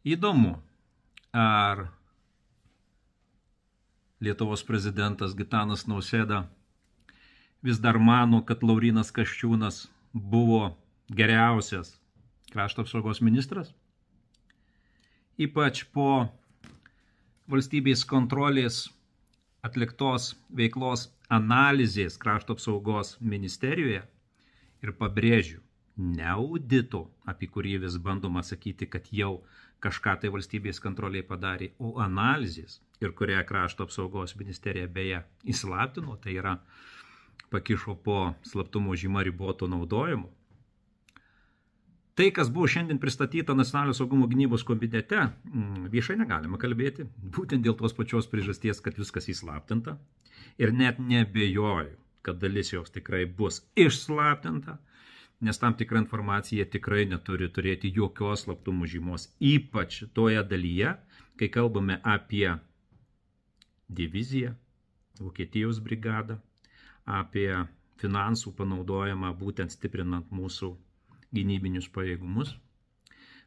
Įdomu, ar Lietuvos prezidentas Gitanas Nausėda vis dar mano, kad Laurynas Kasčiūnas buvo geriausias krašto apsaugos ministras? Ypač po valstybės kontrolės atliktos veiklos analizės krašto apsaugos ministerijoje ir pabrėžiu, ne audito, apie kurį vis bandoma sakyti, kad jau kažką tai valstybės kontroliai padarė, o analizės, ir kurią krašto apsaugos ministerija beje įslaptino, tai yra pakišo po slaptumo žyma riboto naudojimu. Tai, kas buvo šiandien pristatyta Nacionalinio saugumo gynybos komitete, viešai negalima kalbėti, būtent dėl tos pačios priežasties, kad viskas įslaptinta. Ir net nebejoju, kad dalis jos tikrai bus išslaptinta, nes tam tikra informacija tikrai neturi turėti jokios slaptumo žymos, ypač toje dalyje, kai kalbame apie diviziją, Vokietijos brigadą, apie finansų panaudojimą būtent stiprinant mūsų gynybinius pajėgumus.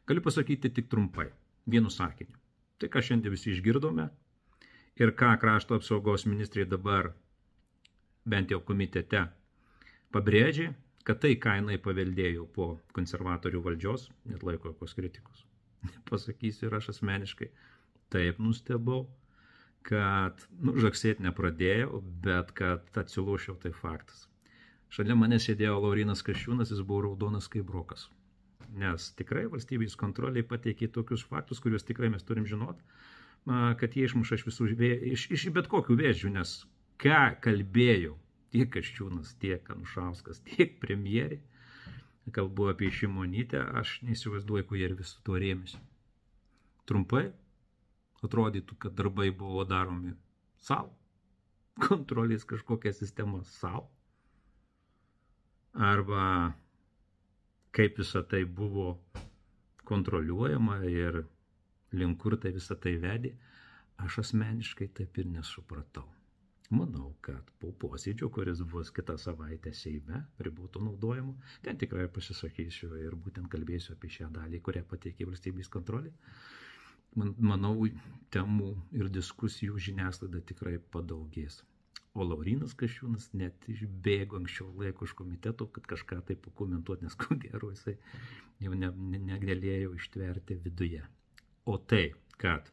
Galiu pasakyti tik trumpai, vienu sakiniu. Tai, ką šiandien visi išgirdome ir ką krašto apsaugos ministrai dabar bent jau komitete pabrėžė, kad tai, ką jinai paveldėjo po konservatorių valdžios, net laiko jokios kritikos. Pasakysiu ir aš asmeniškai taip nustebau, kad žagsėti nepradėjau, bet kad atsilošiau, tai faktas. Šalia mane sėdėjo Laurynas Kasčiūnas, jis buvo raudonas kaip brokas. Nes tikrai valstybės kontroliai pateikė tokius faktus, kuriuos tikrai mes turim žinot, kad jie išmuša iš bet kokių vėžių, nes ką kalbėjo tiek Kasčiūnas, tiek Anušauskas, tiek premjerė, kalbu apie Šimonytę, aš neįsivaizduoju, kuo jie ir visų to rėmėsi. Trumpai, atrodytų, kad darbai buvo daromi savo, kontrolės kažkokia sistema savo, arba kaip visą tai buvo kontroliuojama ir link kur tai visą tai vedė, aš asmeniškai taip ir nesupratau. Manau, kad po posėdžio, kuris bus kitą savaitę Seime, riboto naudojimo, ten tikrai pasisakysiu ir būtent kalbėsiu apie šią dalį, kurią pateikė valstybės kontrolė. Manau, temų ir diskusijų žiniasklaida tikrai padaugės. O Laurynas Kasčiūnas net išbėgo anksčiau laiko iš komiteto, kad kažką tai pakomentuoti, nes ko gero jisai jau negalėjo ištverti viduje. O tai, kad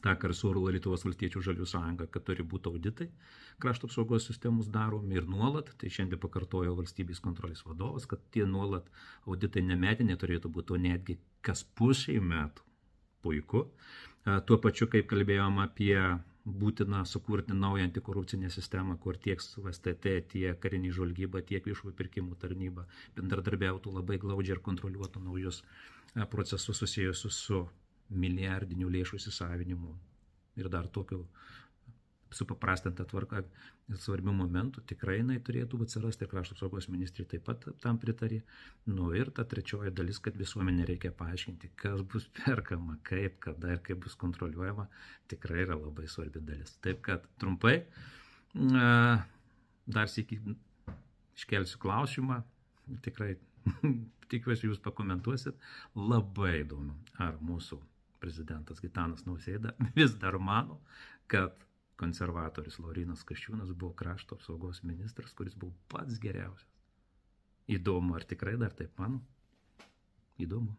tąkart siūlo Lietuvos valstiečių žaliųjų sąjunga, kad turi būti auditai, krašto apsaugos sistemos daromi ir nuolat, tai šiandien pakartojo valstybės kontrolės vadovas, kad tie nuolat auditai nemetiniai turėtų būti, o netgi kas pusei metų. Puiku. Tuo pačiu, kaip kalbėjom apie būtiną sukurti naują antikorupcinę sistemą, kur tiek VSTT, tiek karinė žvalgyba, tiek viešųjų pirkimų tarnyba bendradarbiautų labai glaudžiai ir kontroliuotų naujus procesus susijusius su milijardinių lėšų įsisavinimu ir dar tokiu supaprastinta tvarka svarbių momentų, tikrai jinai turėtų atsirasti ir krašto apsaugos ministrai taip pat tam pritarė. Nu ir ta trečioji dalis, kad visuomenė reikia paaiškinti, kas bus perkama, kaip, kada ir kaip bus kontroliuojama, tikrai yra labai svarbi dalis. Taip kad trumpai, dar sykį iškelsiu klausimą, tikrai tikiuosi jūs pakomentuosit, labai įdomu, ar mūsų prezidentas Gitanas Nausėda vis dar mano, kad konservatorius Laurynas Kasčiūnas buvo krašto apsaugos ministras, kuris buvo pats geriausias. Įdomu, ar tikrai dar taip mano? Įdomu.